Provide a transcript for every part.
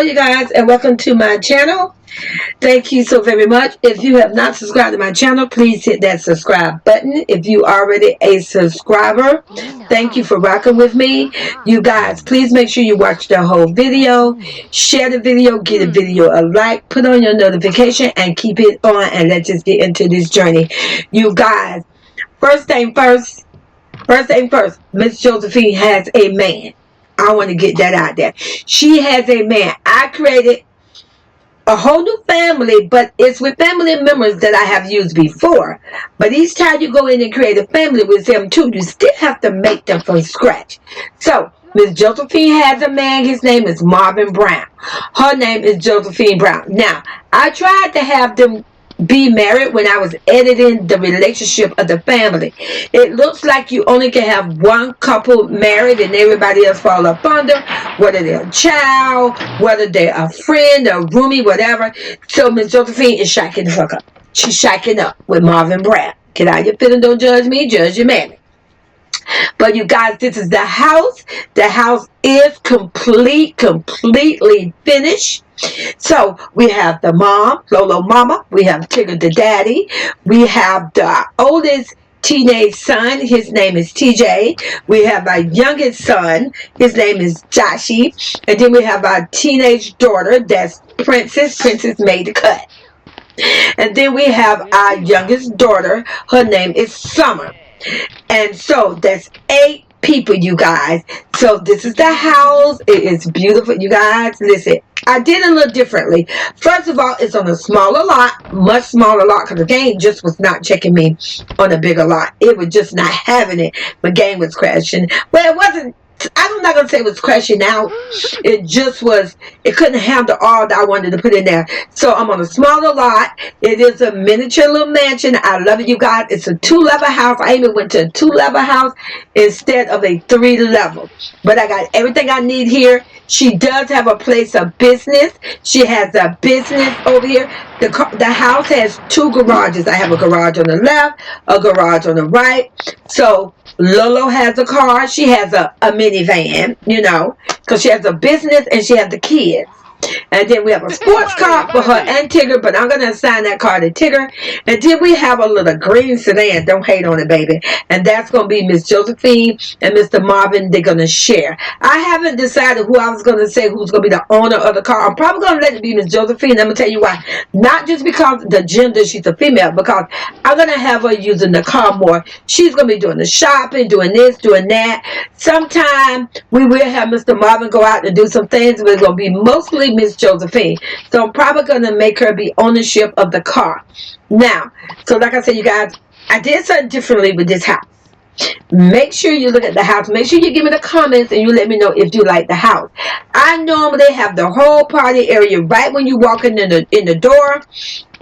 Hello you guys, and welcome to my channel. Thank you so very much. If you have not subscribed to my channel, please hit that subscribe button. If you are already a subscriber, thank you for rocking with me. You guys, please make sure you watch the whole video, share the video, give the video a like, put on your notification, and keep it on, and let's just get into this journey. You guys, first thing first, Miss Josephine has a man. I want to get that out there. She has a man. I created a whole new family, but it's with family members that I have used before. But each time you go in and create a family with them too, you still have to make them from scratch. So, Miss Josephine has a man. His name is Marvin Brown. Her name is Josephine Brown. Now, I tried to have them be married when I was editing the relationship of the family. It looks like you only can have one couple married and everybody else fall up under, whether they're a child, whether they're a friend, a roomie, whatever. So Miss Josephine is shaking the fuck up. She's shaking up with Marvin Brown. Get out your feelings, don't judge me, judge your mammy. But you guys, this is the house. The house is completely finished. So we have the mom, Lolo Mama. We have Tigger the daddy. We have the oldest teenage son. His name is TJ. We have our youngest son. His name is Joshie. And then we have our teenage daughter. That's Princess. Princess made the cut. And then we have our youngest daughter. Her name is Summer. And so that's 8 people, you guys. So this is the house. It is beautiful, you guys. Listen, I did it a little differently. First of all, it's on a smaller lot, much smaller lot, because the game just was not checking me on a bigger lot. It was just not having it. My game was crashing. Well, it wasn't. I'm not going to say it was crashing out. It just was, it couldn't handle all that I wanted to put in there. So I'm on a smaller lot. It is a miniature little mansion. I love it, you guys. It's a 2-level house. I even went to a 2-level house instead of a 3-level. But I got everything I need here. She does have a place of business. She has a business over here. The house has 2 garages. I have a garage on the left, a garage on the right. So Lolo has a car. She has a minivan, you know, because she has a business and she has the kids. And then we have a sports car for her and Tigger, but I'm going to assign that car to Tigger. And then we have a little green sedan. Don't hate on it, baby. And that's going to be Miss Josephine and Mr. Marvin. They're going to share. I haven't decided who I was going to say who's going to be the owner of the car. I'm probably going to let it be Miss Josephine. I'm going to tell you why. Not just because the gender, she's a female, because I'm going to have her using the car more. She's going to be doing the shopping, doing this, doing that. Sometime we will have Mr. Marvin go out and do some things, but it's going to be mostly Miss Josephine. So I'm probably going to make her be ownership of the car. Now, so like I said, you guys, I did something differently with this house. Make sure you look at the house. Make sure you give me the comments and you let me know if you like the house. I normally have the whole party area right when you walk in the door.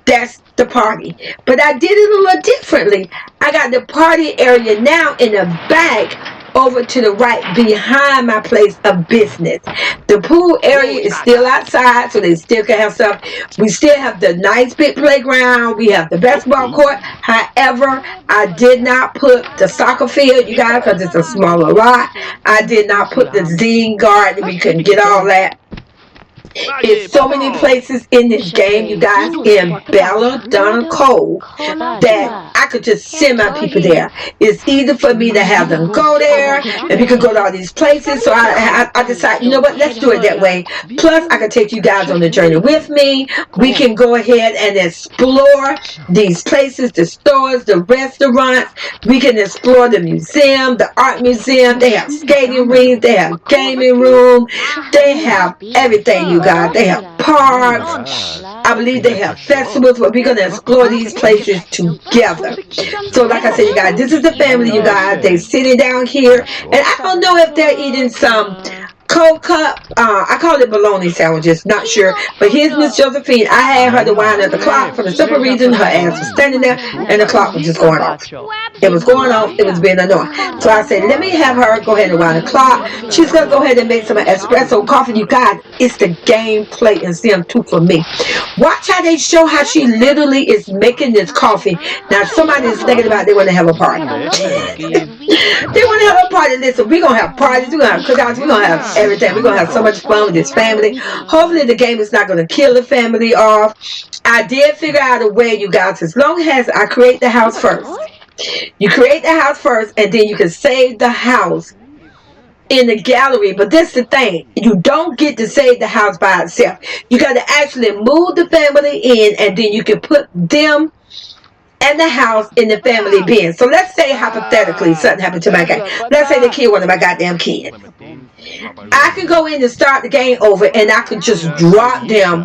That's the party. But I did it a little differently. I got the party area now in the back over to the right behind my place of business. The pool area is still outside, so they still can have stuff. We still have the nice big playground. We have the basketball court. However, I did not put the soccer field, you guys, because it's a smaller lot. I did not put the zine garden. We couldn't get all that. It's so many places in this game, you guys, in Bella Donna Cole, that I could just send my people there. It's easy for me to have them go there, and we could go to all these places. So I decided, you know what, let's do it that way. Plus, I could take you guys on the journey with me. We can go ahead and explore these places, the stores, the restaurants. We can explore the museum, the art museum. They have skating rings. They have gaming room. They have everything, you guys. They have parks. I believe they have festivals, but we're going to explore these places together. So like I said, you guys, this is the family, you guys. They're sitting down here, and I don't know if they're eating some cold cup, I call it bologna sandwiches, not sure. But here's Miss Josephine. I had her to wind up the clock for the simple reason her ass was standing there and the clock was just going off. It was going off, it was being annoying. So I said, let me have her go ahead and wind the clock. She's going to go ahead and make some espresso coffee. You guys, it's the gameplay and CM2 for me. Watch how they show how she literally is making this coffee. Now somebody is thinking about they want to have a party. They want to have a party. Listen, we're going to have parties. We're going to have cookouts. We're going to have everything. We're going to have so much fun with this family. Hopefully the game is not going to kill the family off. I did figure out a way, you guys, as long as I create the house first. You create the house first, and then you can save the house in the gallery. But this is the thing, you don't get to save the house by itself. You got to actually move the family in, and then you can put them and the house in the family bin. So let's say hypothetically something happened to my game. Let's say they killed one of my goddamn kids. I could go in and start the game over, and I could just drop them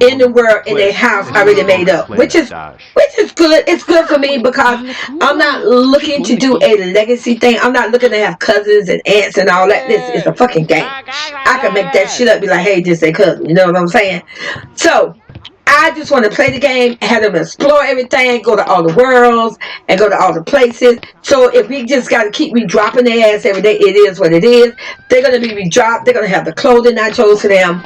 in the world in their house already made up, which is good. It's good for me because I'm not looking to do a legacy thing. I'm not looking to have cousins and aunts and all that. This is a fucking game. I can make that shit up, be like, hey, this ain't cousin. You know what I'm saying? So I just want to play the game, have them explore everything, go to all the worlds, and go to all the places. So if we just got to keep re-dropping their ass every day, it is what it is. They're going to be re-dropped. They're going to have the clothing I chose for them.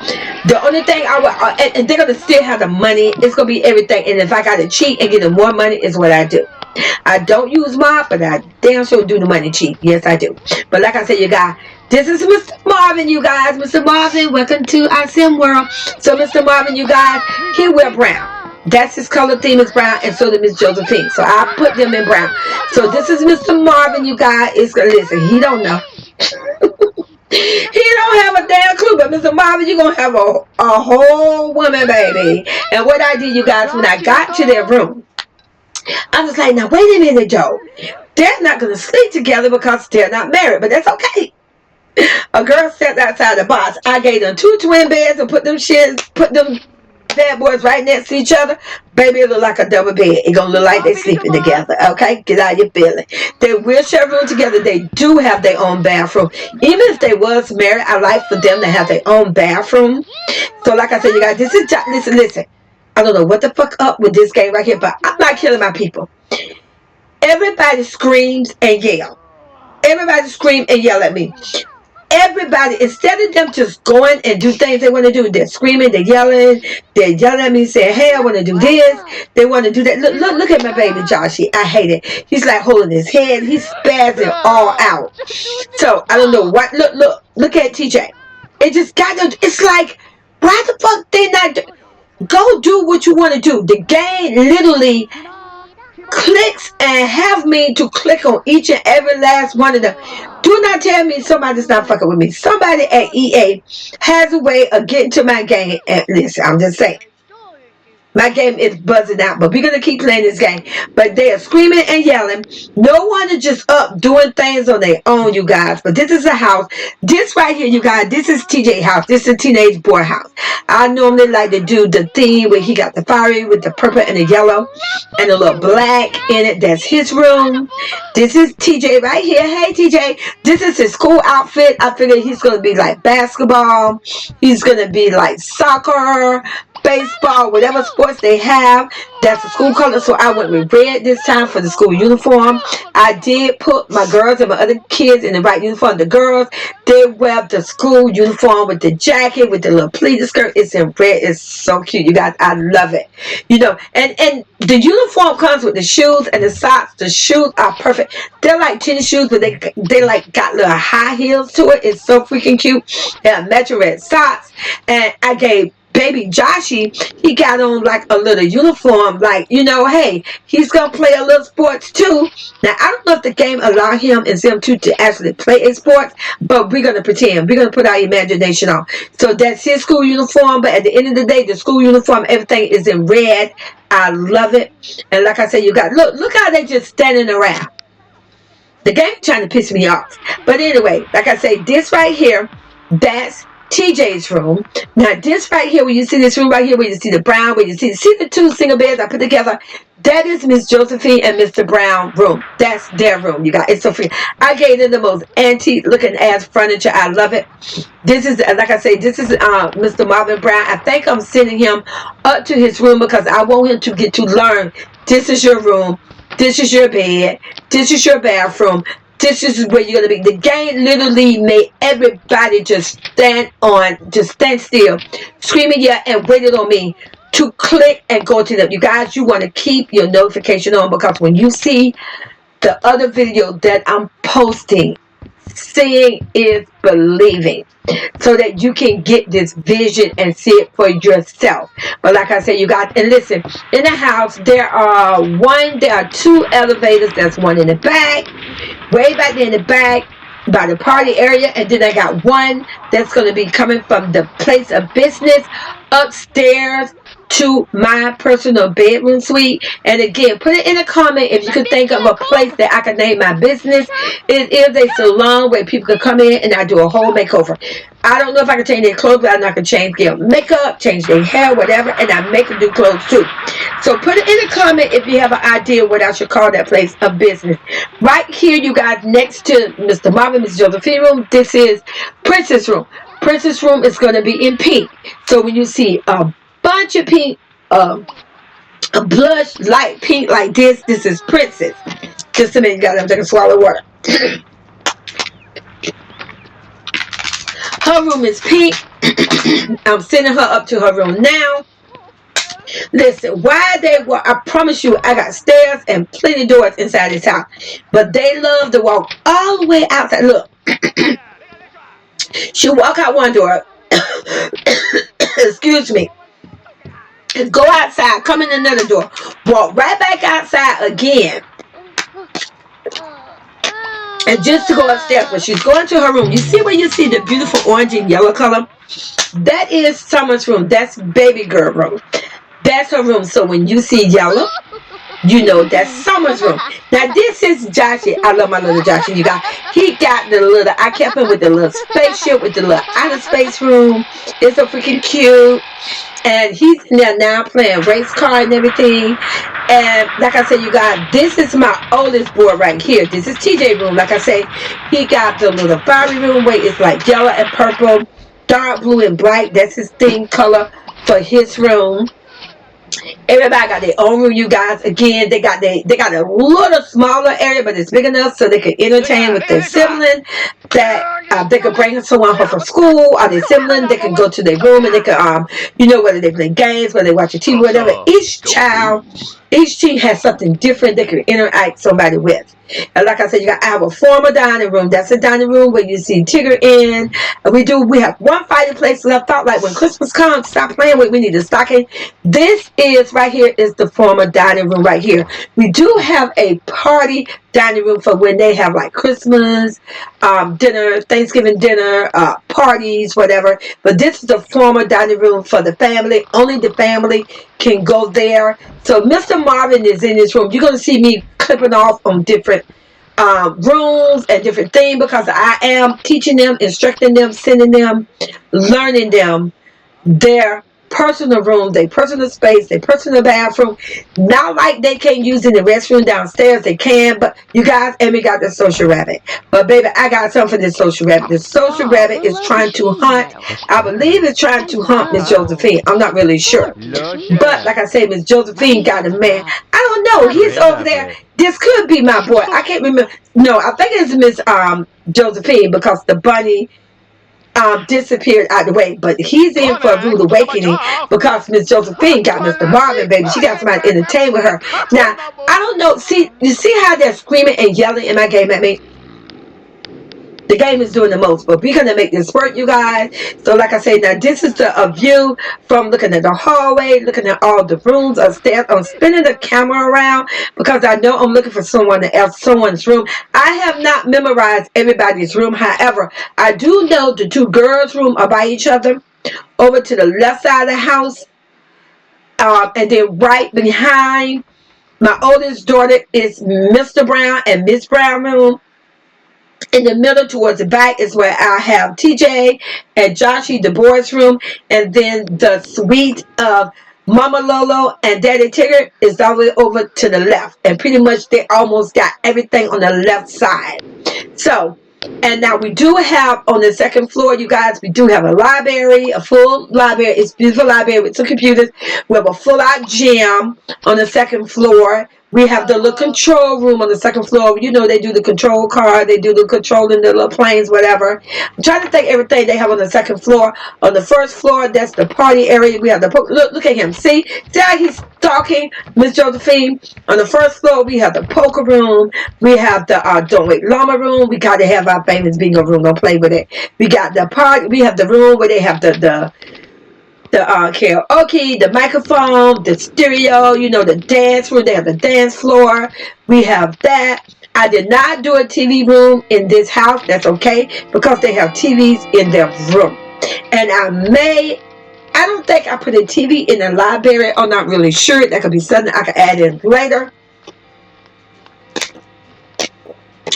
The only thing I would, and they're going to still have the money. It's going to be everything. And if I got to cheat and get them more money, is what I do. I don't use mob, but I damn sure do the money cheat. Yes, I do. But like I said, you guys, this is Mr. Marvin, you guys. Mr. Marvin, welcome to our sim world. So Mr. Marvin, you guys, he wear brown. That's his color theme is brown, and so did Miss Josephine. So I put them in brown. So this is Mr. Marvin, you guys. It's gonna listen. He don't know. He don't have a damn clue, but Mr. Marvin, you're gonna have a whole woman, baby. And what I did, you guys, when I got to their room, I was like, now wait a minute, Joe. They're not gonna sleep together because they're not married, but that's okay. A girl stepped outside the box. I gave them 2 twin beds and put them bad boys right next to each other. Baby, it look like a double bed. It gonna look like they sleeping together. Okay, get out of your feeling. They will share a room together. They do have their own bathroom. Even if they was married, I like for them to have their own bathroom. So like I said, you guys, this is listen. I don't know what the fuck up with this game right here, but I'm not killing my people. Everybody screams and yell. Everybody scream and yell at me. Everybody, instead of them just going and do things they want to do, they're screaming, they're yelling at me, saying, hey, I want to do this, they want to do that. Look at my baby Joshy. I hate it. He's like holding his head, he's spazzing all out. So I don't know what. Look at TJ. It just got to. It's like, why the fuck they not go do what you want to do? The game literally clicks and have me to click on each and every last one of them. Do not tell me somebody's not fucking with me. Somebody at EA has a way of getting to my game. And listen, I'm just saying, my game is buzzing out, but we're going to keep playing this game. But they are screaming and yelling. No one is just up doing things on their own, you guys. But this is a house. This right here, you guys, this is TJ house. This is a teenage boy house. I normally like to do the theme where he got the fiery with the purple and the yellow and a little black in it. That's his room. This is TJ right here. Hey, TJ. This is his school outfit. I figured he's going to be like basketball. He's going to be like soccer, baseball, whatever sports they have. That's the school color. So I went with red this time for the school uniform. I did put my girls and my other kids in the right uniform. The girls, they wear the school uniform with the jacket, with the little pleated skirt. It's in red. It's so cute, you guys. I love it. You know, and the uniform comes with the shoes and the socks. The shoes are perfect. They're like tennis shoes, but they like got little high heels to it. It's so freaking cute. They have matching red socks. And I gave baby Joshy, he got on like a little uniform, like, you know, hey, he's gonna play a little sports too. Now I don't know if the game allow him and Zim 2 to actually play a sport, but we're gonna pretend. We're gonna put our imagination on. So that's his school uniform, but at the end of the day, the school uniform, everything is in red. I love it. And like I said, you got look how they just standing around. The game trying to piss me off. But anyway, like I say, this right here, that's TJ's room. Now this right here, where you see this room right here, where you see the brown, where you see the 2 single beds I put together, that is Miss Josephine and Mr. Brown room. That's their room, you guys. It's so free. I gave them the most antique looking ass furniture. I love it. This is, like I say, this is Mr. Marvin Brown. I think I'm sending him up to his room because I want him to get to learn. This is your room. This is your bed. This is your bathroom. This is where you're going to be. The game literally made everybody just stand still, screaming, yeah, and waited on me to click and go to them. You guys, you want to keep your notification on because when you see the other video that I'm posting. Seeing is believing, so that you can get this vision and see it for yourself. But like I said, you got, and listen, in the house there are two elevators. There's one in the back, way back there in the back by the party area, and then I got one that's going to be coming from the place of business upstairs to my personal bedroom suite. And again, put it in a comment if you could think of a place that I could name my business. It is a salon where people can come in and I do a whole makeover. I don't know if I can change their clothes, but I'm not going to change their makeup, change their hair, whatever, and I make them do clothes too. So put it in a comment if you have an idea what I should call that place of business. Right here, you guys, next to Mr. Marvin, Miss Josephine room, this is Princess room. Princess room is going to be in pink. So when you see a bunch of pink, a blush light pink like this is Princess. Just a minute, guys, I'm taking a swallow of water. Her room is pink. I'm sending her up to her room now. Listen, why they were, I promise you, I got stairs and plenty of doors inside this house. But they love to walk all the way outside. Look, she walk out one door. Excuse me. And go outside, come in another door. Walk right back outside again. And just to go upstairs, but she's going to her room. You see where you see the beautiful orange and yellow color? That is Summer's room. That's baby girl room. That's her room. So when you see yellow, you know that's Summer's room. Now this is Joshy. I love my little Joshy. You got, he got the little, I kept him with the little spaceship, with the little outer space room. It's so freaking cute. And he's in there now playing race car and everything. And like I said, you guys, this is my oldest boy right here. This is TJ room. Like I say, he got the little Barbie room where it's like yellow and purple, dark blue and black. That's his theme color for his room. Everybody got their own room, you guys. Again, they got a little smaller area, but it's big enough so they can entertain with their sibling. That they could bring someone home from school or their sibling. They can go to their room and they can, whether they play games, whether they watch a TV, whatever. Each team has something different they can interact somebody with. And like I said, I have a formal dining room. That's a dining room where you see Tigger in. And we have one fireplace left out. Like when Christmas comes, stop playing with. We need a stocking. This is right here is the formal dining room right here. We do have a party dining room for when they have like Christmas dinner, Thanksgiving dinner, parties, whatever. But this is the formal dining room for the family. Only the family can go there. So Mr. Marvin is in this room. You're going to see me clipping off on different rooms and different things because I am teaching them, instructing them, sending them, learning them their personal room, their personal space, their personal bathroom. Not like they can't use in the restroom downstairs. They can, but you guys, and we got the social rabbit. But baby, I got something for this social rabbit. The social rabbit is trying to hunt. I believe it's trying to hunt Miss Josephine. I'm not really sure. But like I said, Miss Josephine got a man. I don't know. He's over there. This could be my boy. I can't remember. No, I think it's Miss Josephine because the bunny disappeared out the way, but he's in for a rude awakening because Miss Josephine got Mr. Marvin, baby. She got somebody to entertain with her. Now, I don't know. See, you see how they're screaming and yelling in my game at me? The game is doing the most, but we're going to make this work, you guys. So like I say, now this is a view from looking at the hallway, looking at all the rooms upstairs. I'm spinning the camera around because I know I'm looking for someone's room. I have not memorized everybody's room. However, I do know the two girls' room are by each other over to the left side of the house. And then right behind my oldest daughter is Mr. Brown and Miss Brown room. In the middle towards the back is where I have TJ and Joshy, the boys' room. And then the suite of Mama Lolo and Daddy Tigger is all the way over to the left. And pretty much they almost got everything on the left side. So, and now we do have on the second floor, you guys, we do have a library, a full library. It's a beautiful library with some computers. We have a full-out gym on the second floor We have the little control room on the second floor. You know, they do the control car, they do the controlling the little planes, whatever. I'm trying to think everything they have on the second floor. On the first floor, that's the party area. We have the look at him. See how he's talking, Miss Josephine. On the first floor, we have the poker room. We have the don't wait llama room. We got to have our famous bingo room. Don't play with it. We got the party. We have the room where they have the karaoke, the microphone, the stereo, you know, the dance room. They have the dance floor. We have that. I did not do a TV room in this house. That's okay because they have TVs in their room. And I don't think I put a TV in the library. I'm not really sure. That could be something I could add in later.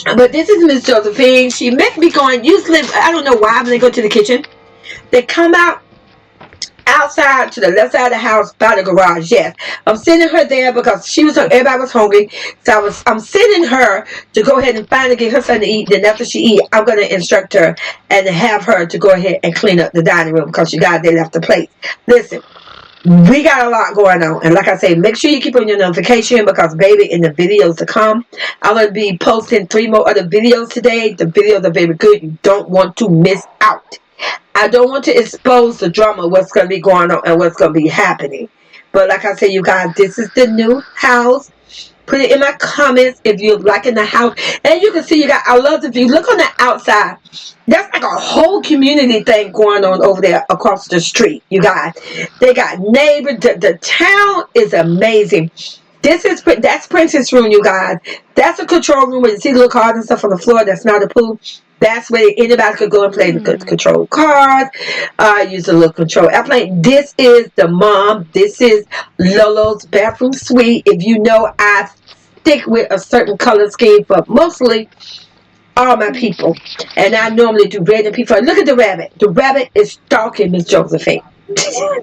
But this is Miss Josephine. She met me going, usually, I don't know why, when they go to the kitchen, they come out outside to the left side of the house by the garage. Yes, I'm sending her there because everybody was hungry, so I'm sending her to go ahead and finally get her something to eat. Then after she eat, I'm going to instruct her and have her to go ahead and clean up the dining room because they left the plate. Listen, we got a lot going on, and like I say, make sure you keep on your notification because baby, in the videos to come, I'm going to be posting 3 more other videos today. The videos are very good. You don't want to miss out. I don't want to expose the drama, what's going to be going on and what's going to be happening. But like I said, you guys, this is the new house. Put it in my comments if you're liking the house. And you can see, you guys, I love if you look on the outside. That's like a whole community thing going on over there across the street, you guys. They got neighbors. The town is amazing. That's Princess room, you guys. That's a control room where you see little cars and stuff on the floor. That's not a pool. That's where anybody could go and play the control cards, use a little control airplane. This is the mom. This is Lolo's bathroom suite. If you know, I stick with a certain color scheme for mostly all my people. And I normally do red and people. Look at the rabbit. The rabbit is stalking Miss Josephine. I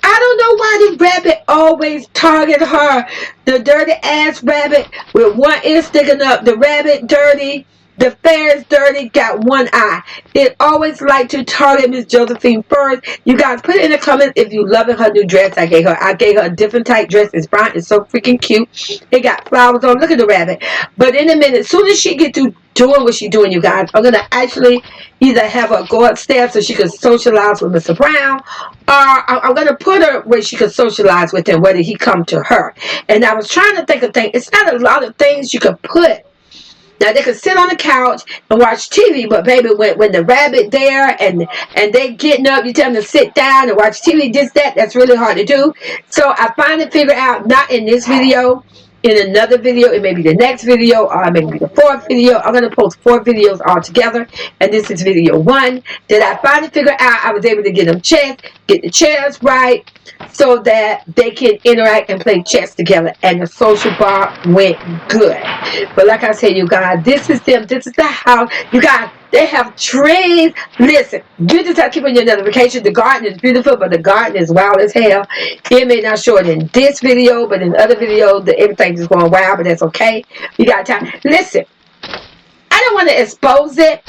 don't know why the rabbit always target her. The dirty ass rabbit with one ear sticking up. The rabbit dirty. The ferret's dirty, got one eye. It always like to target Miss Josephine first. You guys put it in the comments if you loving her new dress I gave her. I gave her a different type dress. It's brown. It's so freaking cute. It got flowers on. Look at the rabbit. But in a minute, as soon as she get through doing what she's doing, you guys, I'm going to actually either have her go upstairs so she can socialize with Mr. Brown, or I'm going to put her where she can socialize with him, whether he come to her. And I was trying to think of things. It's not a lot of things you could put. Now they could sit on the couch and watch TV, but baby, when the rabbit there and they getting up, you tell them to sit down and watch TV, that's really hard to do. So I finally figured out, not in this video, in another video, it may be the next video, or maybe the 4th video. I'm going to post 4 videos all together, and this is video 1. That I finally figured out I was able to get them chess, get the chairs right, so that they can interact and play chess together, and the social bar went good. But like I said, you guys, this is them. This is the house. You guys, they have trees. Listen, you just have to keep on your notifications. The garden is beautiful, but the garden is wild as hell. It may not show it in this video, but in other videos, everything's just going wild, but that's okay. You got time. Listen, I don't want to expose it,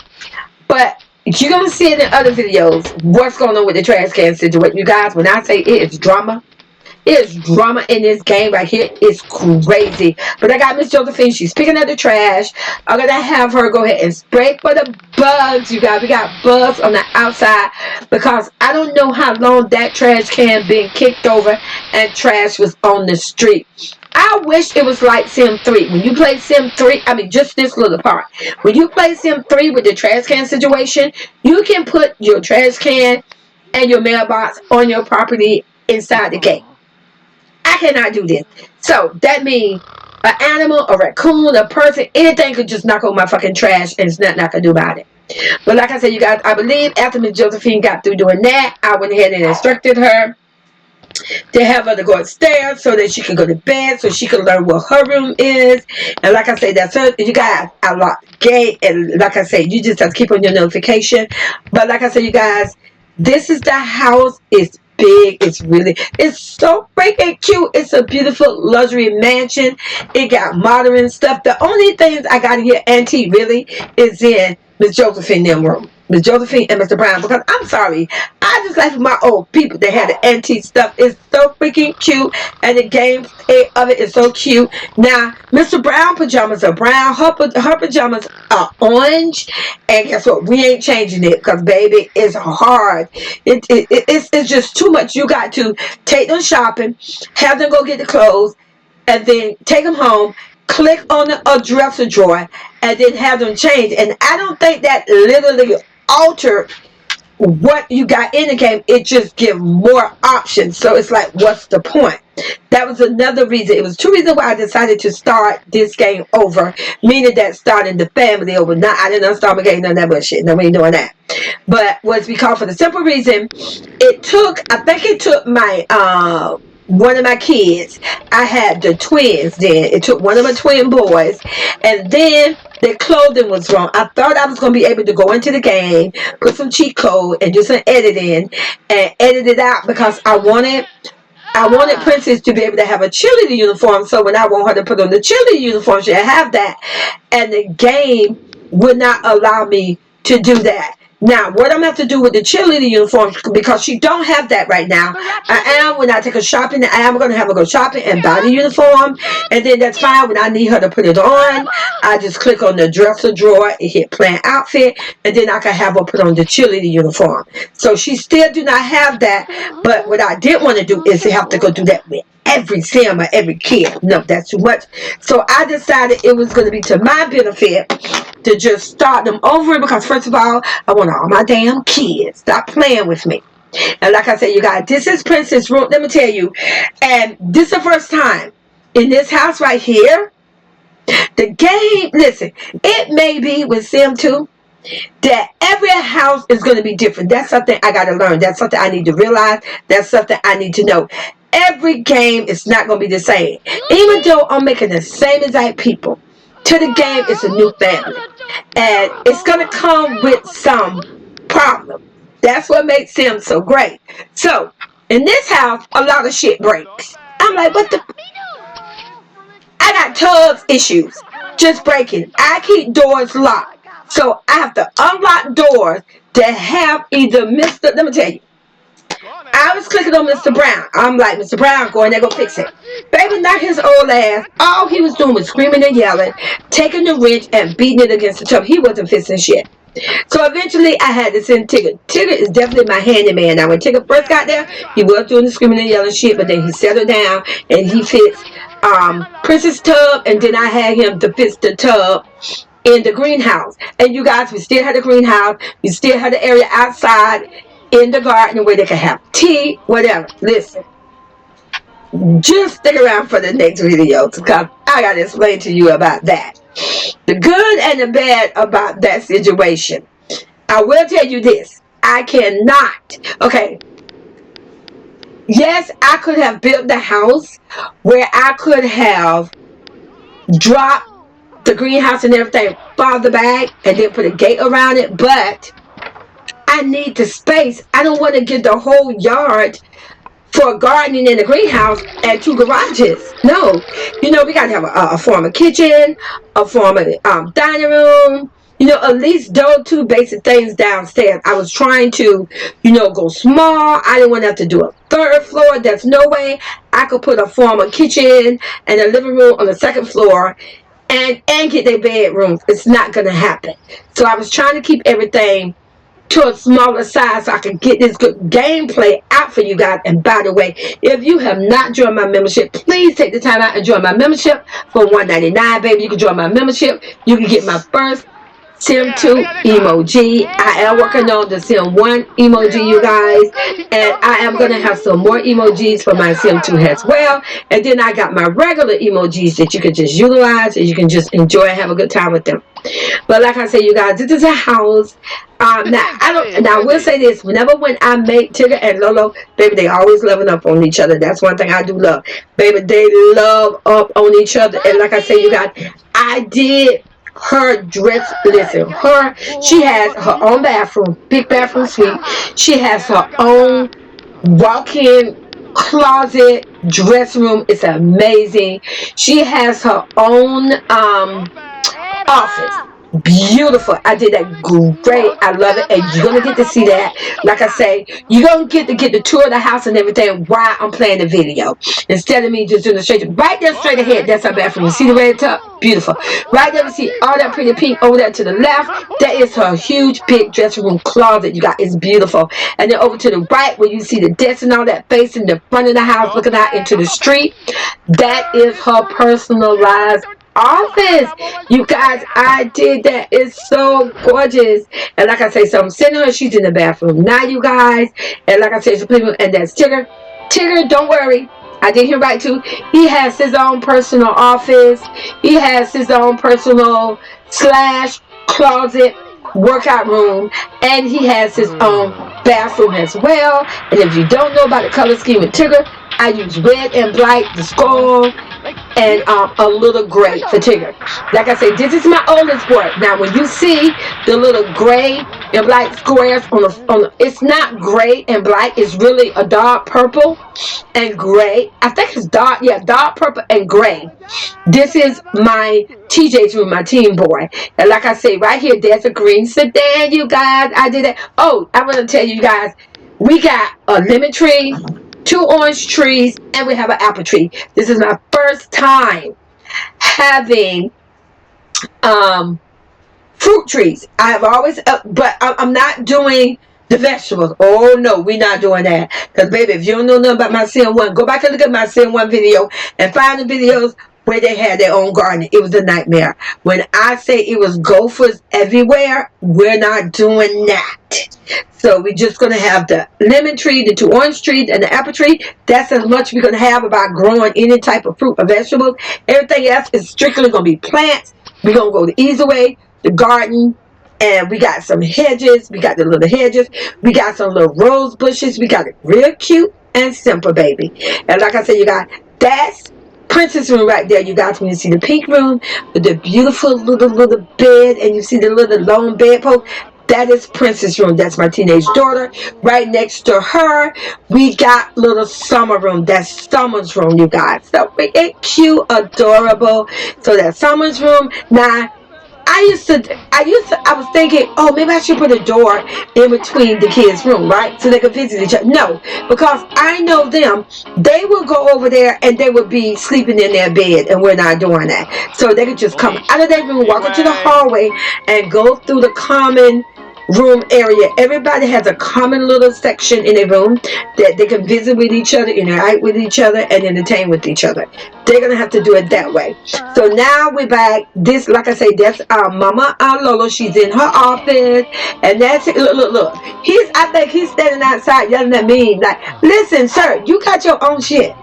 but you're going to see it in other videos what's going on with the trash can situation. You guys, when I say it is drama, it is drama in this game right here. It's crazy. But I got Miss Josephine. She's picking up the trash. I'm going to have her go ahead and spray for the bugs. You guys, we got bugs on the outside because I don't know how long that trash can been kicked over and trash was on the street. I wish it was like Sim 3. When you play Sim 3, I mean just this little part. When you play Sim 3 with the trash can situation, you can put your trash can and your mailbox on your property inside the gate. I cannot do this. So that means an animal, a raccoon, a person, anything could just knock on my fucking trash and it's nothing I can do about it. But like I said, you guys, I believe after Miss Josephine got through doing that, I went ahead and instructed her to have her to go upstairs so that she could go to bed, so she could learn what her room is. And like I say, that's her. You guys, I locked the gate, and like I say, you just have to keep on your notification. But like I said, you guys, this is the house. It's big. It's so freaking cute. It's a beautiful luxury mansion. It got modern stuff. The only things I got here antique really is in Miss Josephine them room. Miss Josephine and Mr. Brown, because I'm sorry, I just like my old people. They had the antique stuff. It's so freaking cute, and the gameplay of it is so cute. Now, Mr. Brown pajamas are brown. Her pajamas are orange, and guess what? We ain't changing it because baby, it's hard. It's just too much. You got to take them shopping, have them go get the clothes, and then take them home, click on a dresser drawer, and then have them change. And I don't think that literally altered what you got in the game. It just give more options. So it's like, what's the point? That was another reason. It was two reasons why I decided to start this game over, meaning that starting the family over. Not, I didn't start my game, none of that bullshit. No, we ain't doing that. But was because for the simple reason, I think it took my one of my kids. I had the twins then. It took one of my twin boys, and then their clothing was wrong. I thought I was going to be able to go into the game, put some cheat code, and do some editing, and edit it out because I wanted Princess to be able to have a cheerleader uniform, so when I want her to put on the cheerleader uniform, she'll have that. And the game would not allow me to do that. Now, what I'm going to have to do with the cheerleader uniform, because she don't have that right now, when I take her shopping, I am going to have her go shopping and buy the uniform, and then that's fine. When I need her to put it on, I just click on the dresser drawer and hit plan outfit, and then I can have her put on the cheerleader uniform. So she still do not have that, but what I did want to do is to have to go do that with every sim or every kid. No, that's too much. So I decided it was going to be to my benefit to just start them over, because first of all, I want all my damn kids. Stop playing with me. And like I said, you guys, this is Princess Room. Let me tell you, and this is the first time in this house right here. The game, listen, it may be with Sim 2 that every house is going to be different. That's something I got to learn. That's something I need to realize. That's something I need to know. Every game is not going to be the same. Even though I'm making the same exact people, to the game it's a new family. And it's going to come with some problem. That's what makes Sims so great. So, in this house, a lot of shit breaks. I'm like, what the... I got tons issues. Just breaking. I keep doors locked. So, I have to unlock doors that have either Mr... Let me tell you. I was clicking on Mr. Brown. I'm like, Mr. Brown, go in there, go fix it. Baby, not his old ass. All he was doing was screaming and yelling, taking the wrench and beating it against the tub. He wasn't fixing shit. So eventually, I had to send Tigger. Tigger is definitely my handyman. Now, when Tigger first got there, he was doing the screaming and yelling shit, but then he settled down and he fixed Princess' tub, and then I had him to fix the tub in the greenhouse. And you guys, we still had the greenhouse. We still had the area outside in the garden where they can have tea, whatever. Listen, just stick around for the next video because I got to explain to you about that. The good and the bad about that situation. I will tell you this. I cannot. Okay. Yes, I could have built the house where I could have dropped the greenhouse and everything farther back and then put a gate around it, but I need the space. I don't want to get the whole yard for gardening in the greenhouse and 2 garages. No. You know, we got to have a formal kitchen, a formal dining room. You know, at least those 2 basic things downstairs. I was trying to, you know, go small. I didn't want to have to do a 3rd floor. There's no way I could put a formal kitchen and a living room on the 2nd floor and get their bedrooms. It's not going to happen. So I was trying to keep everything to a smaller size so I can get this good gameplay out for you guys. And by the way, if you have not joined my membership, please take the time out and join my membership for $1.99, baby. You can join my membership. You can get my first Sim 2 emoji. I am working on the Sim 1 emoji, you guys, and I am going to have some more emojis for my Sim 2 as well. And then I got my regular emojis that you can just utilize and you can just enjoy and have a good time with them. But like I said, you guys, this is a house. Now I will say this: whenever when I make Tigger and Lolo, baby, they always loving up on each other. That's one thing I do love, baby. They love up on each other. And like I say, you guys, I did her dress. Listen, she has her own bathroom, big bathroom suite. She has her own walk-in closet, dressing room. It's amazing. She has her own office. Beautiful. I did that great. I love it. And you're going to get to see that. Like I say, you're going to get the tour of the house and everything while I'm playing the video. Instead of me just doing the straight. Right there straight ahead. That's our bathroom. You see the red tub? Beautiful. Right there, you see all that pretty pink over there to the left. That is her huge big dressing room closet. You got it's beautiful. And then over to the right where you see the desk and all that facing the front of the house looking out into the street. That is her personalized office. You guys, I did that. It's so gorgeous. And like I say, so I'm sending her. She's in the bathroom now, you guys. And like I said, and that's Tigger. Tigger, don't worry. I did him right too. He has his own personal office. He has his own personal slash closet workout room, and he has his own bathroom as well. And if you don't know about the color scheme with Tigger, I use red and black, the skull, and a little gray for Tigger. Like I say, this is my oldest boy. Now, when you see the little gray and black squares it's not gray and black. It's really a dark purple and gray. I think it's dark, yeah, dark purple and gray. This is my TJ's room, my teen boy. And like I say, right here, there's a green sedan, you guys. I did that. Oh, I want to tell you guys, we got a lemon tree, 2 orange trees, and we have an apple tree. This is my first time having fruit trees. I have always, but I'm not doing the vegetables. Oh no, we're not doing that. Because baby, if you don't know nothing about my CN1, go back and look at my CN1 video and find the videos where they had their own garden. It was a nightmare. When I say it was gophers everywhere, we're not doing that. So we're just going to have the lemon tree, the 2 orange trees, and the apple tree. That's as much we're going to have about growing any type of fruit or vegetables. Everything else is strictly going to be plants. We're going to go the easy way, the garden. And we got some hedges. We got the little hedges. We got some little rose bushes. We got it real cute and simple, baby. And like I said, you got that's princess room right there, you guys. When you see the pink room with the beautiful little bed, and you see the little long bedpost, that is princess room. That's my teenage daughter. Right next to her, we got little summer room. That's summer's room, you guys. So it's cute, adorable. So that's summer's room. Now, I was thinking, oh, maybe I should put a door in between the kids' room, right? So they could visit each other. No, because I know them. They will go over there and they will be sleeping in their bed, and we're not doing that. So they could just come out of their room, walk into the hallway, and go through the common room area. Everybody has a common little section in their room that they can visit with each other, interact with each other, and entertain with each other. They're gonna have to do it that way. So now we're back. This, like I say, that's our mama, our Lolo. She's in her office, and that's it. Look. I think he's standing outside yelling at me like, "Listen, sir, you got your own shit."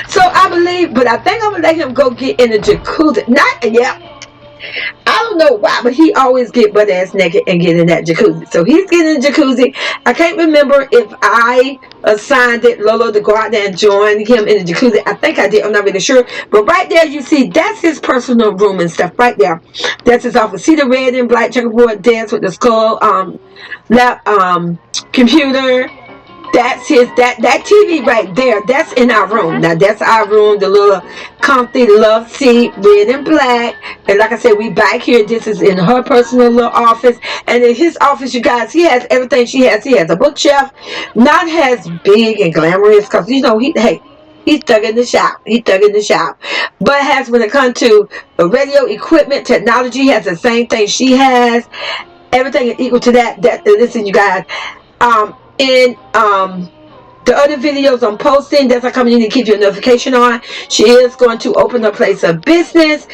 So I believe, but I think I'm gonna let him go get in the jacuzzi. Not yet. I don't know why, but he always get butt ass naked and get in that jacuzzi. So he's getting in the jacuzzi. I can't remember if I assigned it Lolo to go out there and join him in the jacuzzi. I think I did. I'm not really sure. But right there, you see, that's his personal room and stuff right there. That's his office. See the red and black checkerboard desk with the skull computer. That's that TV right there. That's in our room. Now that's our room. The little comfy love seat, red and black. And like I said, we back here. This is in her personal little office. And in his office, you guys, he has everything she has. He has a bookshelf, not as big and glamorous, because you know he's thug in the shop. He's thug in the shop. But has, when it comes to radio equipment, technology, has the same thing she has. Everything is equal to that. Listen, you guys. In the other videos I'm posting, that's coming in to keep you a notification on. She is going to open a place of business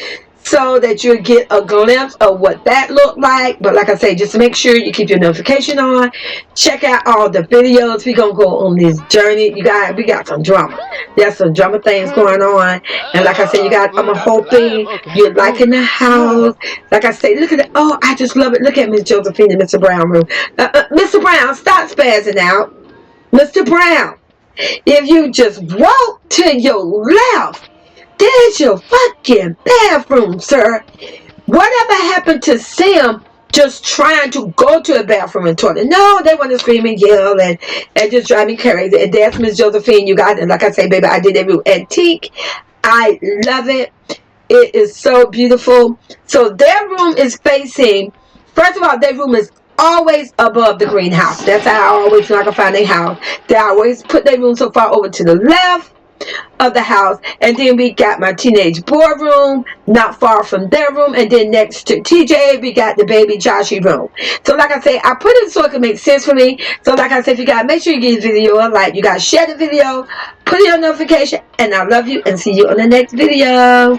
so that you'll get a glimpse of what that looked like. But like I say, just make sure you keep your notification on. Check out all the videos. We're going to go on this journey. You guys, we got some drama. There's some drama things going on. And like I said, you guys, I'm hoping you're liking the house. Like I say, look at it. Oh, I just love it. Look at Miss Josephine and Mr. Brown room. Mr. Brown, stop spazzing out. Mr. Brown, if you just walk to your left, there's your fucking bathroom, sir. Whatever happened to Sam just trying to go to a bathroom and toilet? No, they want to scream and yell and just drive me crazy. And that's Miss Josephine, you guys. And like I say, baby, I did every antique. I love it. It is so beautiful. So their room is facing, first of all, their room is always above the greenhouse. That's how I always feel like I find their house. They always put their room so far over to the left of the house. And then we got my teenage boardroom not far from their room. And then next to TJ, we got the baby Joshie room. So like I say, I put it so it can make sense for me. So like I said, if you guys, make sure you give this video a like. You guys share the video, put it on notification. And I love you and see you on the next video.